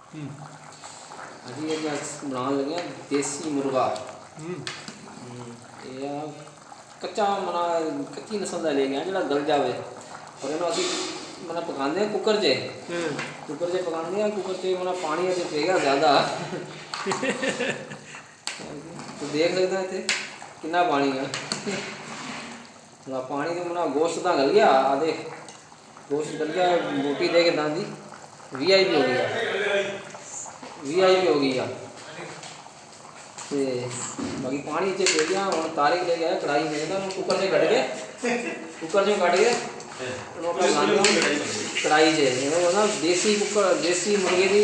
अभी ये बनाने लगे हैं देसी मुर्गा। ये कच्चा मना कच्ची नस्ल का ले गया जो गल जाए और इन्हों अभी मैंने पकाने कुकर चे पकाने कुकर चे मैंने पानी अभी पेगा ज़्यादा तो देख सकते हैं इतने कितना पानी है थोड़ा पानी तो मैंने गोश्त तो गल गया आधे गोश्त गल गया रोटी दे के दांदी वीआईपी हो गया हो गया ते बाकी पानी चे पे गया और तारीख ले गया कढ़ाई में ना कुकर से कट के कढ़ाई से ना देसी कुकर देसी मुर्गे की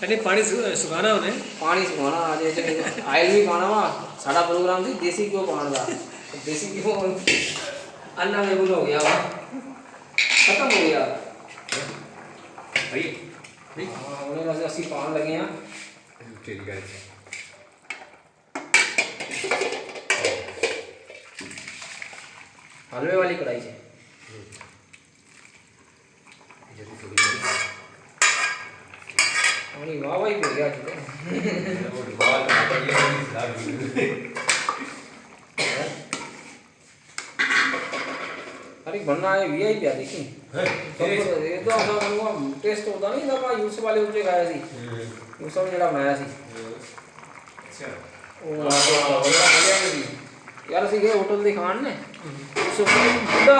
यानी पानी सुखाना उन्हें आज आयल भी पाना वा साड़ा प्रोग्राम थी देसी क्यों पाना था देसी क्यों अनअवेलेबल हो गया वा खत्म हो गया भाई उन्हें वैसे 80 पान लगे हैं हलवे वाली कढ़ाई से वाह भाई हो गया अरे बनना है वीआईपी आ देखी ये तो ऐसा बनवा टेस्ट होता नहीं था यूस वाले उनके खाया सी यूस वाले जड़ा बनाया सी अच्छा यार सी गए होटल दी खान ने उस बुढ़ा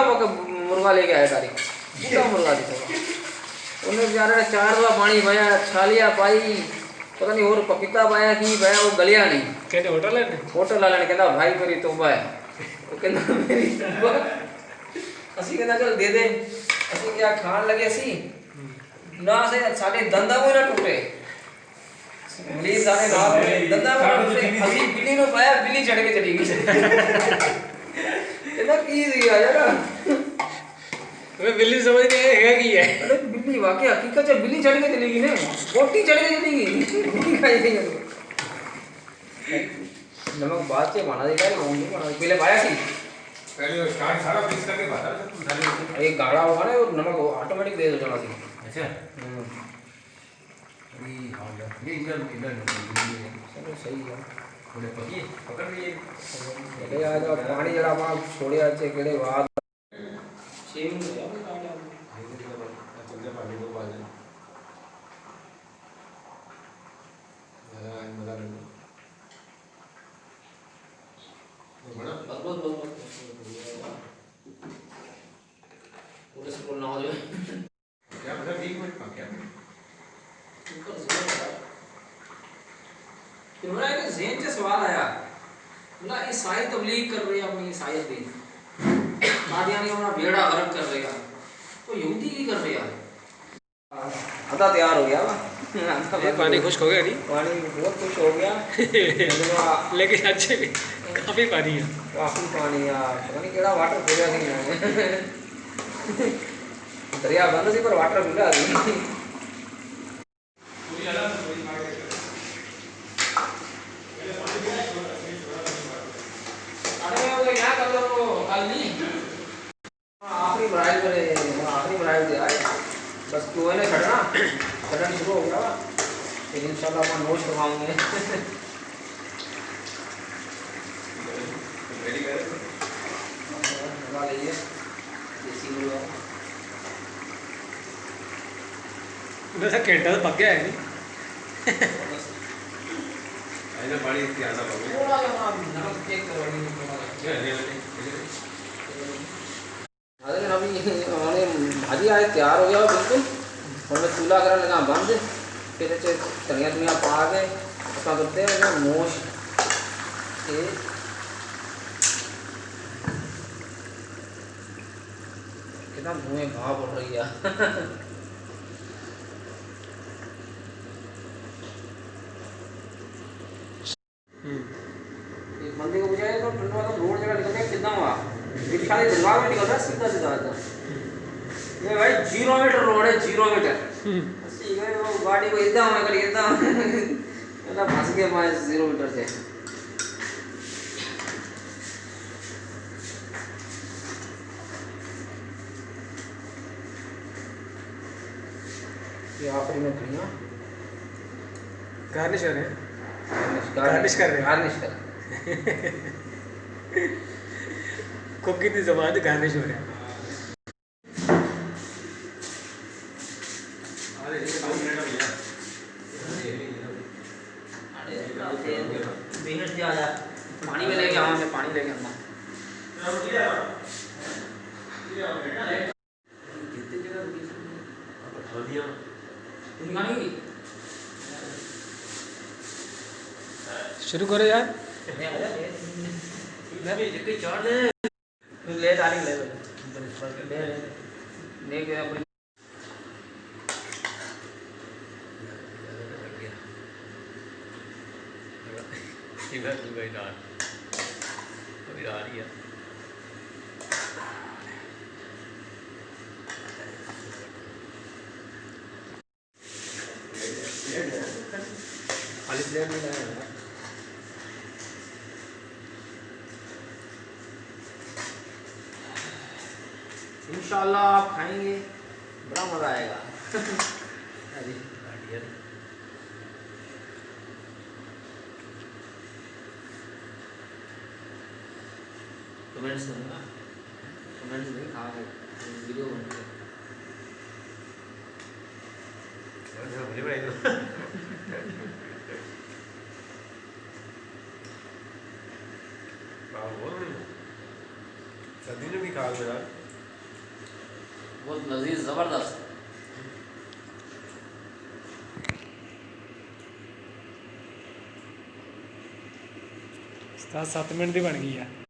मुर्गा लेके आया तारी बुढ़ा मुर्गा दिखा उन्हें बेचारे ने 4 दफा पानी पाया छालिया पाई पता नहीं और पपीता पाया कि पाया वो गलिया नहीं कहते होटल वाले ने कहता भाई मेरी तौबा है वो कहता मेरी तौबा असी कहता चल दे दे असी क्या खान लगे सी ना से साडे दंदा को ना टूटे बिल्ली सारे ना दंदा को टूटे असी बिल्ली नो पाया बिल्ली चढ़ के चली गई कहता की दिया यार वे बिल्ली समझ नहीं है की है अरे बिल्ली वाकई हकीकत है बिल्ली चढ़ के चली गई ना बोटी चढ़ के चली गई बिल्ली खाई गई नमक बाद से बना देगा ये होंगे बना पहले पाया सी पहले स्टार्ट सारा मिक्स करके बता तुम सारे एक गाढ़ा होगा ना और नमक ऑटोमेटिक दे दो चला सी अच्छा अभी हां ये इधर चलो सही है बोले पकड़ लिए अरे आज पानी जरा आप छोड़े आज केड़े बाद सेम हो गया चलते पानी को बाद मजा लगे बड़ा बस पुलिस को ना हो जाए क्या पता 20 मिनट का क्या फिर मेरा एक ज़हन से सवाल आया ना ईसाई तबलीग कर रहे हैं अपनी ईसाइयत की कादियानी अपना बेड़ा गर्क कर रहे हैं तो यहूदी की कर रहे हैं आधा तैयार हो गया वा पानी खुश्क हो गया नहीं पानी बहुत खुश हो गया लेकिन अच्छे भी काफ़ी पानी है काफ़ी पानी यार पता नहीं केड़ा वाटर खोजा थी दरिया बंद थी पर वाटर खुला थी आखिरी बराइल दे आए बस तो है ना छड़ना शुरू हो गया फिर इंशाल्लाह अपन नोट करवाएंगे रेडी कर लगा लीजिए देसी मुर्गा उधर से केंटा तो पक गया है नहीं ऐसा पानी इसके आना पड़ेगा थोड़ा सा नमक चेक करवानी अरे अभी हमारे भाजी आज तैयार हो गया बिल्कुल और मैं चूल्हा करा लगा बंद फिर धनिया धनिया पा के अपना करते हैं ना मोश के कितना धुएं भाप उठ रही है एक बंदे को पूछा तो ठंडा वाला रोड जगह निकल गया कितना हुआ खाली दिमाग में निकल रहा है सीधा सीधा ये भाई 0 मीटर रोड है 0 मीटर ठीक है वो गाड़ी को इतना होना कर इतना मतलब फंस गया मैं 0 मीटर से ये आखिरी में धनिया गार्निश हो रहे हैं। गार्निश कर रहे हैं। गार्निश कर। कुकिंग की जबान गार्निश हो रहे हैं। अरे ये काम करेगा भैया मिनट जा जा पानी में लेके आऊँ, मैं पानी लेके आऊँगा। कितनी जगह रुकी तुम खानी की शुरू करो यार। मैं भी जितनी चढ़ ले ले डाली ले ले गया अपनी इधर तू गई डाल अभी आ रही है खाली प्लेट नहीं लाया इंशाल्लाह आप खाएंगे बड़ा मज़ा आएगा। अरे कमेंट्स दूंगा, कमेंट्स नहीं खा वीडियो बन गया। भले बड़े सर्दी में भी खा लो यार बहुत लजीज ज़बरदस्त। उस्ताद 7 मिनट दी बन गई है।